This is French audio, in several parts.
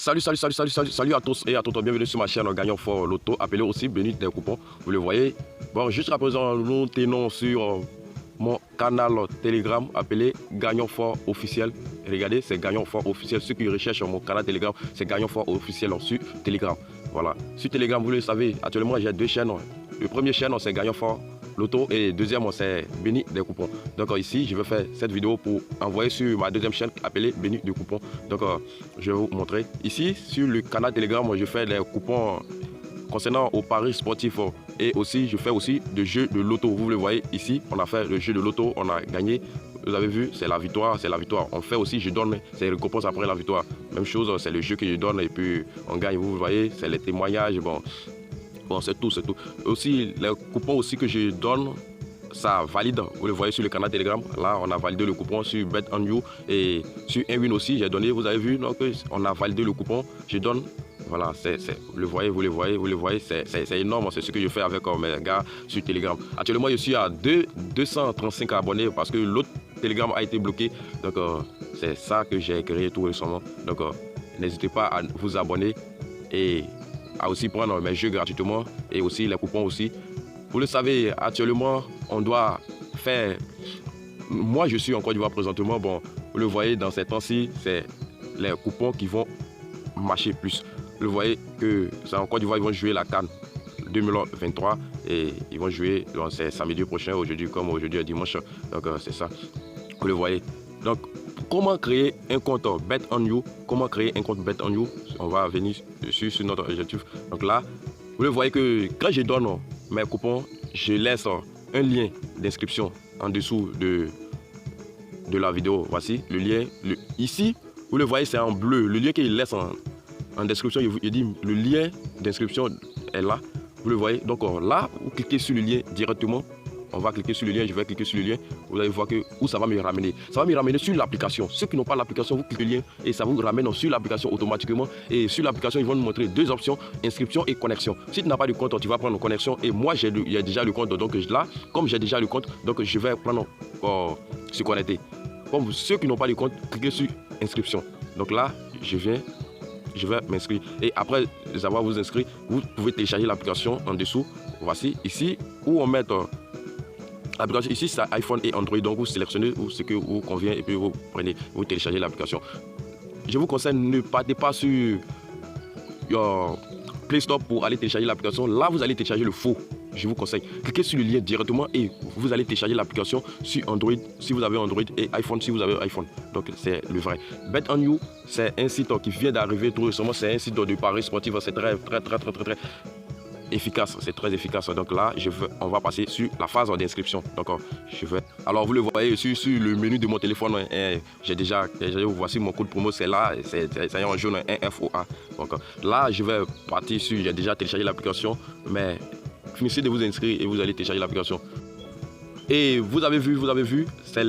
Salut à tous et à toutes, bienvenue sur ma chaîne Gagnant Fort Loto, appelé aussi Béni des coupons, vous le voyez. Bon, jusqu'à présent, nous tenons sur mon canal Telegram appelé Gagnant Fort Officiel. Regardez, c'est Gagnant Fort Officiel. Ceux qui recherchent mon canal Telegram, c'est Gagnant Fort Officiel sur Telegram. Voilà, sur Telegram, vous le savez, actuellement j'ai deux chaînes. Le premier chaîne, c'est Gagnant Fort Loto et le deuxième, c'est Béni des coupons. Donc ici, je vais faire cette vidéo pour envoyer sur ma deuxième chaîne appelée Béni des coupons. Donc je vais vous montrer. Ici, sur le canal Telegram, je fais des coupons concernant aux paris sportifs et aussi, je fais aussi des jeux de loto. Vous le voyez ici, on a fait le jeu de loto, on a gagné. Vous avez vu, c'est la victoire, c'est la victoire. On fait aussi, je donne, c'est les récompenses après la victoire. Même chose, c'est le jeu que je donne et puis on gagne. Vous le voyez, c'est les témoignages. Bon, c'est tout, c'est tout. Aussi, les coupons aussi que je donne, ça valide. Vous le voyez sur le canal Telegram. Là, on a validé le coupon sur Bet on You et sur Nwin aussi. J'ai donné, vous avez vu, donc on a validé le coupon. Je donne. Voilà, vous le voyez, c'est énorme. C'est ce que je fais avec mes gars sur Telegram. Actuellement, je suis à 235 abonnés parce que l'autre Telegram a été bloqué. Donc, c'est ça que j'ai créé tout récemment. Donc, n'hésitez pas à vous abonner et à aussi prendre mes jeux gratuitement et aussi les coupons aussi. Vous le savez, actuellement, on doit faire... Moi, je suis en Côte d'Ivoire présentement. Bon, vous le voyez, dans ces temps-ci, c'est les coupons qui vont marcher plus. Vous le voyez que en Côte d'Ivoire, ils vont jouer la CAN 2023 et ils vont jouer, c'est samedi prochain, aujourd'hui comme aujourd'hui dimanche. Donc, c'est ça. Vous le voyez. Donc, comment créer un compte Bet on You? Comment créer un compte Bet on You? On va venir sur notre objectif. Donc là, vous le voyez que quand je donne mes coupons, je laisse un lien d'inscription en dessous de la vidéo. Voici le lien. Ici, vous le voyez, c'est en bleu. Le lien qu'il laisse en description, il dit le lien d'inscription est là. Vous le voyez. Donc là, vous cliquez sur le lien directement. On va cliquer sur le lien, je vais cliquer sur le lien. Vous allez voir que où ça va me ramener. Ça va me ramener sur l'application. Ceux qui n'ont pas l'application, vous cliquez le lien et ça vous ramène sur l'application automatiquement. Et sur l'application, ils vont nous montrer deux options, inscription et connexion. Si tu n'as pas de compte, tu vas prendre connexion. Et moi, j'ai déjà le compte. Donc là, comme j'ai déjà le compte, donc je vais prendre se connecter. Comme ceux qui n'ont pas de compte, cliquez sur inscription. Donc là, je vais m'inscrire. Et après avoir vous inscrit, vous pouvez télécharger l'application en dessous. Voici ici où on met... l'application ici c'est iPhone et Android, donc vous sélectionnez ce que vous convient et puis vous prenez, vous téléchargez l'application. Je vous conseille, ne partez pas sur Play Store pour aller télécharger l'application. Là vous allez télécharger le faux. Je vous conseille, cliquez sur le lien directement et vous allez télécharger l'application sur Android si vous avez Android et iPhone si vous avez iPhone. Donc c'est le vrai. Bet on You, c'est un site qui vient d'arriver tout récemment. C'est un site de paris sportif. C'est très efficace, c'est très efficace. Donc là, on va passer sur la phase d'inscription. Donc alors vous le voyez sur le menu de mon téléphone, j'ai déjà voici mon code promo, c'est là, c'est en jaune, un FOA. Donc là, je vais partir sur, j'ai déjà téléchargé l'application, mais finissez de vous inscrire et vous allez télécharger l'application. Et vous avez vu,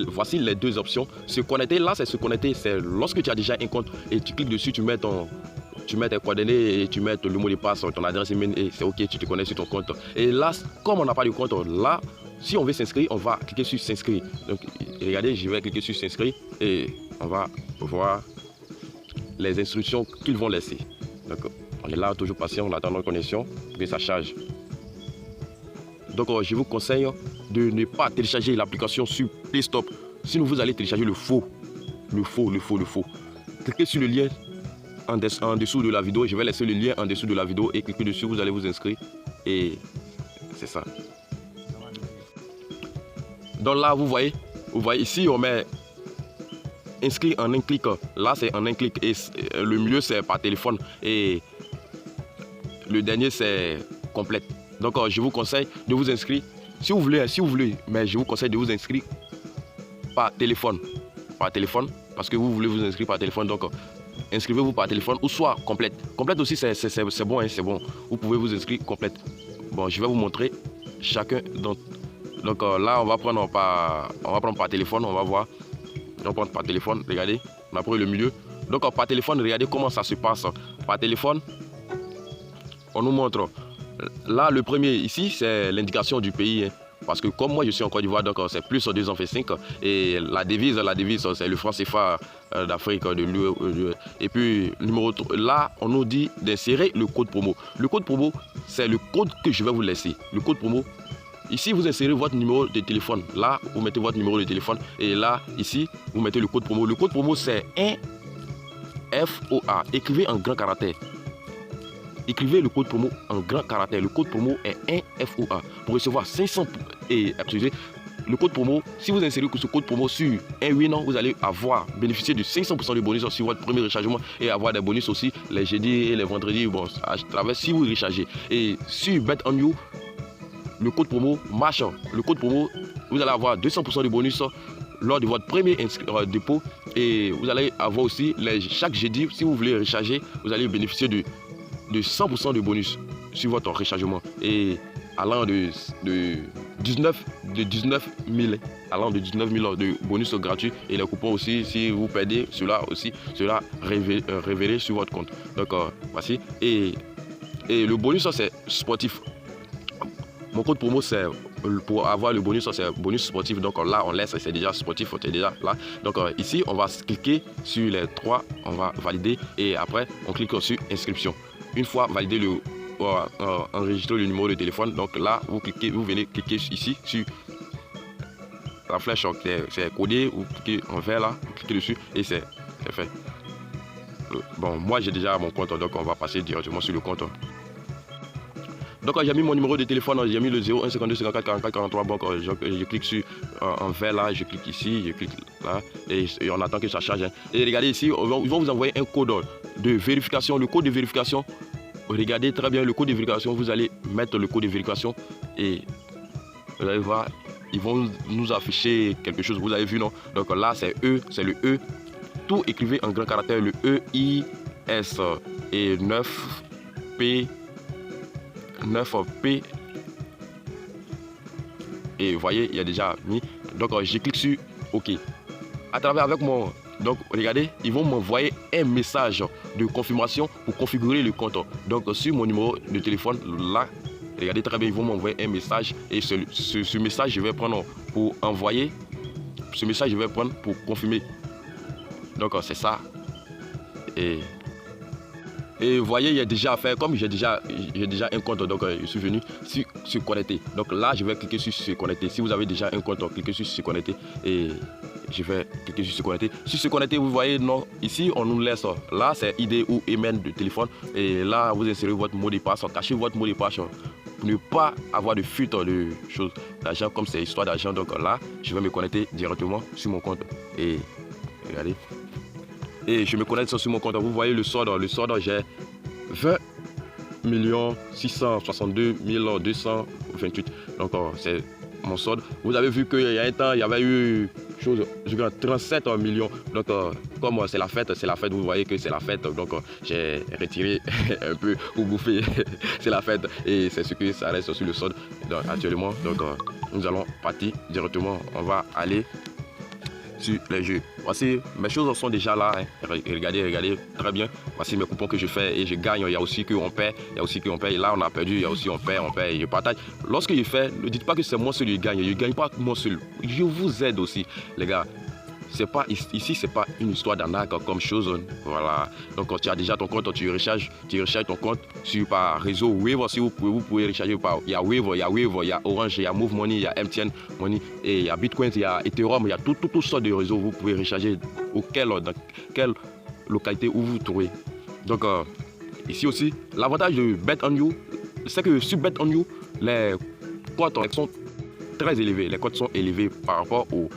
voici les deux options. Se connecter, là c'est se connecter, c'est lorsque tu as déjà un compte et tu cliques dessus, tu mets tes coordonnées et tu mets le mot de passe, ton adresse email et c'est ok, tu te connectes sur ton compte. Et là, comme on n'a pas de compte, là, si on veut s'inscrire, on va cliquer sur s'inscrire. Donc regardez, je vais cliquer sur s'inscrire et on va voir les instructions qu'ils vont laisser. Donc on est là, toujours patient, on attend notre connexion pour que ça charge. Donc je vous conseille de ne pas télécharger l'application sur Play Store. Sinon vous allez télécharger le faux. Cliquez sur le lien en dessous de la vidéo. Je vais laisser le lien en dessous de la vidéo et cliquez dessus, vous allez vous inscrire. Et c'est ça. Donc là, vous voyez ici, on met inscrit en un clic. Là, c'est en un clic. Et le mieux, c'est par téléphone. Et le dernier, c'est complète. Donc, je vous conseille de vous inscrire. Si vous voulez, mais je vous conseille de vous inscrire par téléphone. Parce que vous voulez vous inscrire par téléphone. Donc, inscrivez-vous par téléphone ou soit complète. Complète aussi, c'est bon, c'est bon. Vous pouvez vous inscrire complète. Bon, je vais vous montrer chacun. Donc là, on va prendre par téléphone. On va voir. On va prendre par téléphone. Regardez, on a pris le milieu. Donc, par téléphone, regardez comment ça se passe. Par téléphone, on nous montre. Là, le premier ici, c'est l'indication du pays. parce que comme moi je suis en Côte d'Ivoire, donc c'est plus 2 ans fait 5. Et la devise c'est le franc CFA d'Afrique de l'UE. Et puis numéro 3, là on nous dit d'insérer le code promo. Le code promo, c'est le code que je vais vous laisser. Le code promo. Ici, vous insérez votre numéro de téléphone. Là, vous mettez votre numéro de téléphone. Et là, ici, vous mettez le code promo. Le code promo, c'est 1FOA. Écrivez en grand caractère. Écrivez le code promo en grand caractère. Le code promo est 1FOA. Pour recevoir 500... Et excusez, le code promo, si vous insérez ce code promo sur un Winner, vous allez bénéficier de 500% de bonus sur votre premier rechargement et avoir des bonus aussi les jeudis et les vendredis. Bon, à travers si vous rechargez. Et sur Bet on You, le code promo marche. Le code promo, vous allez avoir 200% de bonus lors de votre premier dépôt. Et vous allez avoir aussi, chaque jeudi, si vous voulez recharger, vous allez bénéficier de 100% de bonus sur votre rechargement. Et allant de 19 000 de bonus gratuits. Et les coupons aussi, si vous perdez, cela révélé sur votre compte. Donc, voici. Et le bonus, c'est sportif. Mon code promo, c'est pour avoir le bonus, c'est bonus sportif. Donc là, on laisse, c'est déjà sportif, c'est déjà là. Donc ici, on va cliquer sur les 3, on va valider et après, on clique sur inscription. Une fois validé enregistrer le numéro de téléphone, donc là, vous venez cliquer ici sur la flèche, c'est codé, vous cliquez en vert là, vous cliquez dessus et c'est fait. Bon, moi j'ai déjà mon compte, donc on va passer directement sur le compte. Donc j'ai mis mon numéro de téléphone, j'ai mis le 01 52 54 44 43. Donc je clique sur en vert là, je clique ici, je clique là et on attend que ça charge. Et regardez ici, ils vont vous envoyer un code de vérification. Le code de vérification, regardez très bien le code de vérification. Vous allez mettre le code de vérification et vous allez voir, ils vont nous afficher quelque chose. Vous avez vu, non? Donc là c'est E, c'est le E. Tout écrivez en grand caractère, le E, I, S et 9P. Et vous voyez, il y a déjà mis. Donc je clique sur OK. À travers avec mon... Donc regardez, ils vont m'envoyer un message de confirmation pour configurer le compte. Donc sur mon numéro de téléphone, là, regardez très bien, ils vont m'envoyer un message. Et ce message, je vais prendre pour envoyer. Ce message, je vais prendre pour confirmer. Donc c'est ça. Et vous voyez, il y a déjà fait, comme j'ai déjà un compte, donc je suis venu sur se connecter. Donc là, je vais cliquer sur se connecter. Si vous avez déjà un compte, cliquez sur se connecter et je vais cliquer sur se connecter. Sur se connecter, vous voyez, non, ici, on nous laisse. Là, c'est ID ou email de téléphone. Et là, vous insérez votre mot de passe, cachez votre mot de passe pour ne pas avoir de fuite de choses d'argent, comme c'est histoire d'argent. Donc là, je vais me connecter directement sur mon compte. Et regardez. Et je me connecte sur mon compte. Vous voyez le solde. Le solde, j'ai 20 662 228. Donc, c'est mon solde. Vous avez vu qu'il y a un temps, il y avait eu 37 millions. Donc, comme c'est la fête, vous voyez que c'est la fête. Donc, j'ai retiré un peu pour bouffer. C'est la fête. Et c'est ce que ça reste sur le solde actuellement. Donc, nous allons partir directement. On va aller sur les jeux. Voici, mes choses sont déjà là. Regardez très bien. Voici mes coupons que je fais et je gagne. Il y a aussi qu'on perd. Et là, on a perdu. Il y a aussi on perd et je partage. Lorsque je fais, ne dites pas que c'est moi seul qui gagne. Je ne gagne pas moi seul. Je vous aide aussi, les gars. Ici, c'est pas une histoire d'arnaque comme chose. Voilà. Donc, quand tu as déjà ton compte, tu recharges ton compte par réseau Wave. Si vous pouvez recharger par. Il y a Wave, il y a Orange, il y a Move Money, il y a MTN Money, et il y a Bitcoin, il y a Ethereum, il y a toutes sortes de réseaux. Vous pouvez recharger dans quelle localité où vous vous trouvez. Donc, ici aussi, l'avantage de Bet on You, c'est que sur Bet on You, les cotes sont très élevées. Les cotes sont élevées par rapport au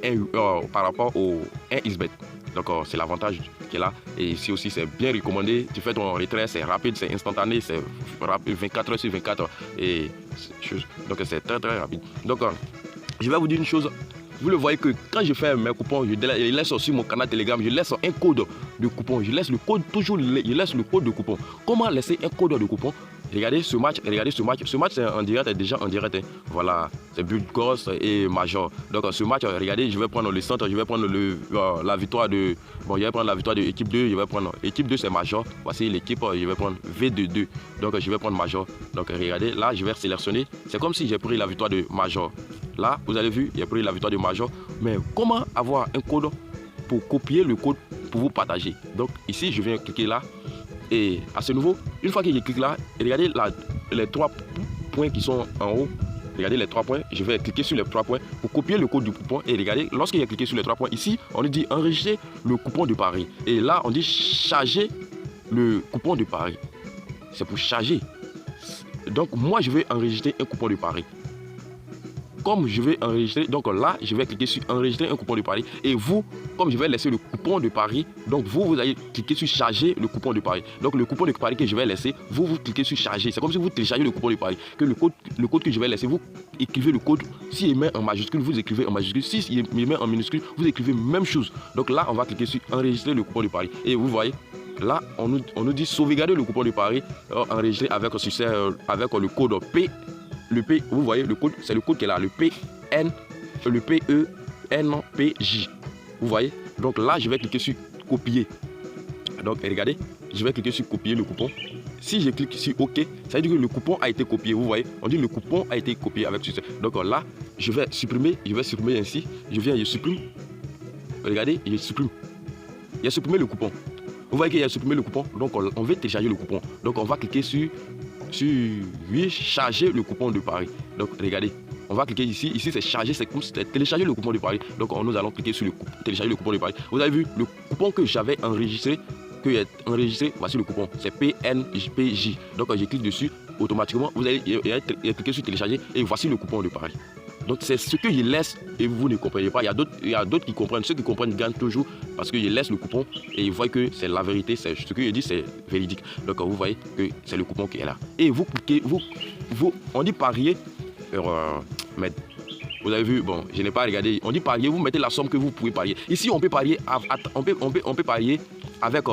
1xBet. Donc c'est l'avantage qui est là. Et ici aussi c'est bien recommandé. Tu fais ton retrait, c'est rapide, c'est instantané, c'est rapide, 24 heures sur 24 heures. Et donc c'est très rapide. Donc je vais vous dire une chose. Vous le voyez que quand je fais mes coupons, je laisse sur mon canal Telegram, je laisse un code de coupon. Je laisse le code toujours, je laisse le code de coupon. Comment laisser un code de coupon? Regardez ce match, Ce match c'est en direct, déjà en direct. Hein. Voilà, c'est Bulgos et Major. Donc ce match, regardez, je vais prendre le centre, je vais prendre la victoire de... Bon, je vais prendre la victoire de équipe 2, je vais prendre... Équipe 2 c'est Major. Voici l'équipe, je vais prendre V22. Donc je vais prendre Major. Donc regardez, là je vais sélectionner. C'est comme si j'ai pris la victoire de Major. Là, vous avez vu, j'ai pris la victoire de Major. Mais comment avoir un code pour copier le code pour vous partager? Donc ici, je viens cliquer là. Et à ce niveau, une fois que je clique là, regardez les 3 points qui sont en haut. Regardez les 3 points. Je vais cliquer sur les 3 points pour copier le code du coupon. Et regardez, lorsque j'ai cliqué sur les 3 points, ici, on nous dit enregistrer le coupon de Paris. Et là, on dit charger le coupon de Paris. C'est pour charger. Donc, moi, je vais enregistrer un coupon de Paris. Comme je vais enregistrer, donc là, je vais cliquer sur enregistrer un coupon de Paris. Et vous, comme je vais laisser le coupon de Paris, donc vous allez cliquer sur charger le coupon de Paris. Donc le coupon de Paris que je vais laisser, vous cliquez sur charger. C'est comme si vous téléchargez le coupon de Paris. Que le code que je vais laisser, vous écrivez le code. S'il met en majuscule, vous écrivez en majuscule. S'il met en minuscule, vous écrivez même chose. Donc là, on va cliquer sur enregistrer le coupon de Paris. Et vous voyez, là, on nous dit sauvegarder le coupon de Paris, enregistrer avec succès, avec le code P. Le P, vous voyez, le code, c'est le code qui est là, le PENPJ. Vous voyez? Donc là, je vais cliquer sur copier. Donc regardez, je vais cliquer sur copier le coupon. Si je clique sur OK, ça veut dire que le coupon a été copié. Vous voyez? On dit le coupon a été copié avec succès. Donc là, je vais supprimer ainsi. Je viens, je supprime. Regardez, je supprime. Il a supprimé le coupon. Vous voyez qu'il a supprimé le coupon. Donc on veut télécharger le coupon. Donc on va cliquer sur charger le coupon de Paris. Donc regardez, on va cliquer ici. Ici c'est charger, c'est comme si c'était télécharger le coupon de Paris. Donc nous allons cliquer sur télécharger le coupon de Paris. Vous avez vu le coupon que j'avais enregistré, voici le coupon, c'est PNPJ. Donc j'ai cliqué dessus, automatiquement vous allez cliquer sur télécharger et voici le coupon de Paris. Donc c'est ce que je laisse et vous ne comprenez pas. Il y a d'autres qui comprennent. Ceux qui comprennent gagnent toujours parce que je laisse le coupon et ils voient que c'est la vérité. C'est ce que je dis, c'est véridique. Donc vous voyez que c'est le coupon qui est là. Et vous cliquez, on dit parier. Mais vous avez vu, bon, je n'ai pas regardé. On dit parier, vous mettez la somme que vous pouvez parier. Ici, on peut parier, on peut parier avec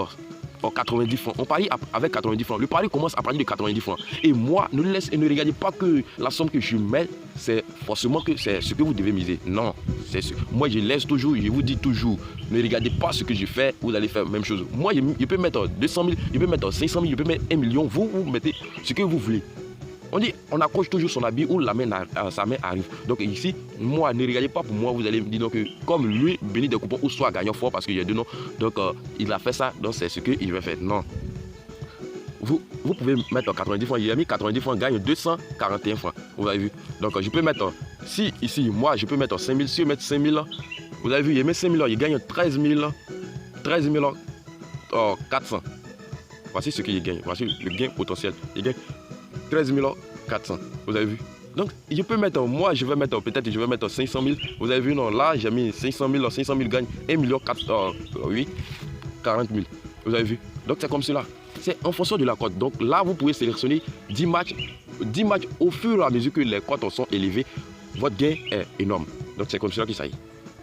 90 francs. On parie avec 90 francs. Le pari commence à partir de 90 francs. Et moi, ne regardez pas que la somme que je mets, c'est forcément que c'est ce que vous devez miser. Non, moi je laisse toujours, je vous dis toujours, ne regardez pas ce que je fais, vous allez faire la même chose. Moi, je peux mettre 200 000, je peux mettre 500 000, je peux mettre 1 million. Vous mettez ce que vous voulez. On dit, on accroche toujours son habit où sa main arrive. Donc ici, moi, ne regardez pas pour moi, vous allez me dire que comme lui, béni des coupons ou soit gagnant fort parce qu'il y a deux noms. Donc il a fait ça, donc c'est ce qu'il va faire. Non. Vous pouvez mettre 90 francs, il a mis 90 francs, gagne 241 francs. Vous avez vu. Donc je peux mettre, si ici, moi, je peux mettre 5 000, si je mets 5 000, vous avez vu, il met 5 000, il gagne 13 400. Voici ce qu'il gagne, voici le gain potentiel. Il gagne 13 400, vous avez vu. Donc je peux mettre, moi je vais mettre, peut-être je vais mettre 500 000. Vous avez vu, non, là j'ai mis 500 000 gagne 1 million 40 000. Vous avez vu. Donc c'est comme cela. C'est en fonction de la cote. Donc là vous pouvez sélectionner 10 matchs au fur et à mesure que les cotes sont élevées. Votre gain est énorme. Donc c'est comme cela qu'il s'agit.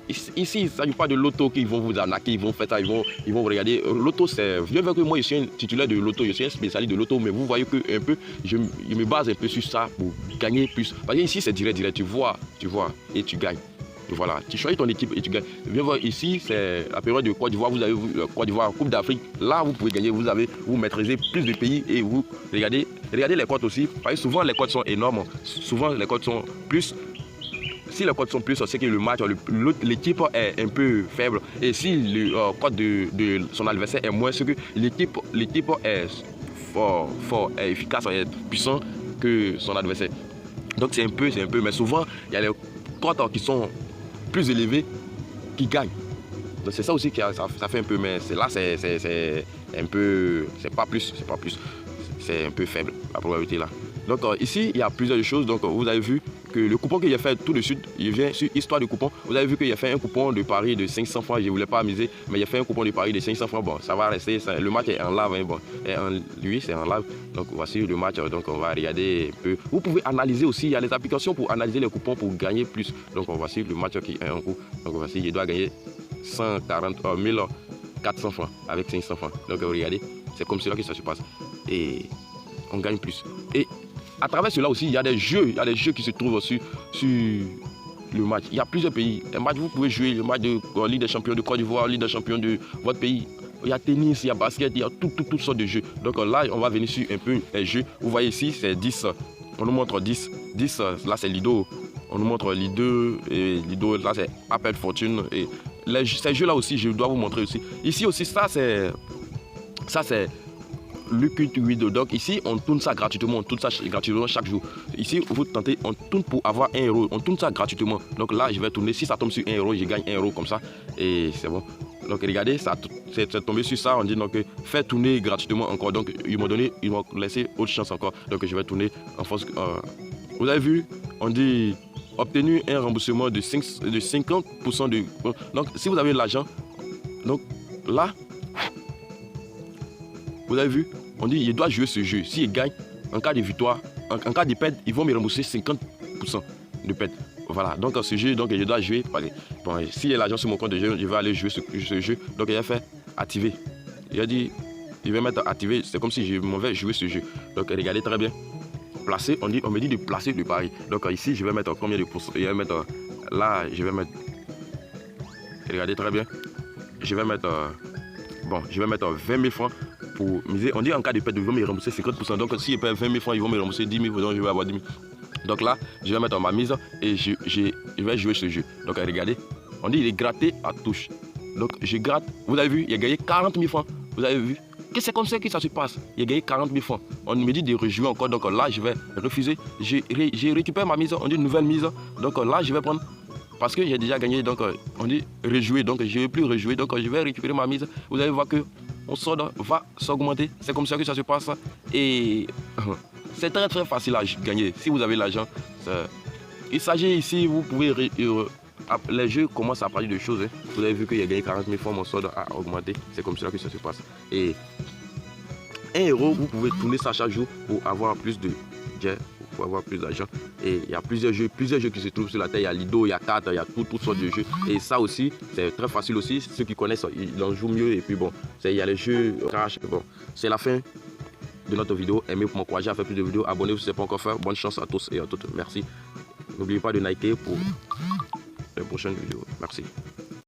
Ici, il ne s'agit pas de l'auto qui vont vous arnaquer, ils vont faire ça, ils vont regarder. L'auto, c'est. Bien vrai que moi, je suis un titulaire de l'auto, je suis un spécialiste de l'auto, mais vous voyez que un peu, je me base un peu sur ça pour gagner plus. Parce que ici, c'est direct, tu vois, et tu gagnes. Et voilà, tu choisis ton équipe et tu gagnes. Bien voir, ici, c'est la période de Côte d'Ivoire, vous avez Côte d'Ivoire, Coupe d'Afrique. Là, vous pouvez gagner, vous maîtrisez plus de pays et vous regardez les cotes aussi. Parce que souvent, les cotes sont énormes. Souvent, les cotes sont plus. Si les cotes sont plus, c'est que le match, l'équipe est un peu faible. Et si le cote de son adversaire est moins, c'est que l'équipe est fort, est efficace, est puissant que son adversaire. Donc c'est un peu, mais souvent, il y a les cotes qui sont plus élevées qui gagnent. Donc c'est ça aussi qui ça fait un peu, mais là c'est un peu, c'est pas plus, c'est un peu faible la probabilité là. Donc ici, il y a plusieurs choses. Donc vous avez vu que le coupon que j'ai fait tout de suite, il vient sur histoire de coupon. Vous avez vu qu'il a fait un coupon de pari de 500 francs. Je ne voulais pas amuser, mais il a fait un coupon de pari de 500 francs. Bon, ça va rester. Le match est en live. Hein, bon, lui, c'est en live. Donc voici le match. Donc on va regarder un peu. Vous pouvez analyser aussi. Il y a les applications pour analyser les coupons pour gagner plus. Donc voici le match qui est en cours. Donc voici, il doit gagner 1400 francs avec 500 francs. Donc regardez, c'est comme cela que ça se passe. Et on gagne plus. Et à travers cela aussi, il y a des jeux qui se trouvent sur le match. Il y a plusieurs pays. Un match, vous pouvez jouer le match de Ligue des champions de Côte d'Ivoire, Ligue des champions de votre pays. Il y a tennis, il y a basket, il y a toutes sortes de jeux. Donc là, on va venir sur un peu les jeux. Vous voyez ici, c'est 10. On nous montre 10. 10, là, c'est Lido. On nous montre Lido. Et Lido, là, c'est Appel Fortune. Et ces jeux-là aussi, je dois vous montrer aussi. Ici aussi, ça, c'est le culte Wido. Donc ici, on tourne ça gratuitement. On tourne ça gratuitement chaque jour. Ici, vous tentez, on tourne pour avoir 1 euro. On tourne ça gratuitement. Donc là, je vais tourner. Si ça tombe sur 1 euro, je gagne 1 euro comme ça. Et c'est bon. Donc regardez, c'est tombé sur ça. On dit donc fais tourner gratuitement encore. Donc ils m'ont laissé autre chance encore. Donc je vais tourner en force. Vous avez vu, on dit obtenu un remboursement de 50% de. Donc si vous avez l'argent, donc là, vous avez vu, on dit il doit jouer ce jeu. S'il gagne, en cas de victoire, en cas de perte, ils vont me rembourser 50% de perte. Voilà, donc ce jeu, donc je dois jouer. Bon, s'il y a l'argent sur mon compte de jeu, je vais aller jouer ce jeu. Donc il a fait activer. Il a dit, il va mettre activer. C'est comme si je m'en vais jouer ce jeu. Donc regardez très bien. Placer, on me dit de placer le pari. Donc ici, je vais mettre combien de pourcents. Je vais mettre là, je vais mettre. Regardez très bien. Je vais mettre 20 000 francs pour miser. On dit en cas de perte, ils vont me rembourser 50%. Donc si je perds 20 000 francs, ils vont me rembourser 10 000. Donc je vais avoir 10 000. Donc là, je vais mettre ma mise et je vais jouer ce jeu. Donc regardez, on dit il est gratté à touche. Donc je gratte, vous avez vu, il a gagné 40 000 francs. Vous avez vu que c'est comme ça que ça se passe. Il a gagné 40 000 francs. On me dit de rejouer encore. Donc là, je vais refuser. J'ai récupéré ma mise, on dit nouvelle mise. Donc là, je vais prendre. Parce que j'ai déjà gagné, donc on dit rejouer. Donc je ne vais plus rejouer. Donc je vais récupérer ma mise. Vous allez voir que mon solde va s'augmenter. C'est comme ça que ça se passe. Et c'est très très facile à gagner si vous avez l'argent. Il s'agit ici, vous pouvez. Les jeux commencent à parler de choses. Hein. Vous avez vu qu'il a gagné 40 000 francs, mon solde a augmenté. C'est comme ça que ça se passe. Et 1 euro, vous pouvez tourner ça chaque jour pour avoir plus de jet, pour avoir plus d'argent. Et il y a plusieurs jeux qui se trouvent sur la terre. Il y a Lido, il y a Carte, il y a toutes sortes de jeux. Et ça aussi, c'est très facile aussi. Ceux qui connaissent, ils en jouent mieux. Et puis bon, il y a les jeux Crash. Bon, c'est la fin de notre vidéo. Aimez pour m'encourager à faire plus de vidéos. Abonnez-vous si ce n'est pas encore fait. Bonne chance à tous et à toutes. Merci. N'oubliez pas de liker pour les prochaines vidéos. Merci.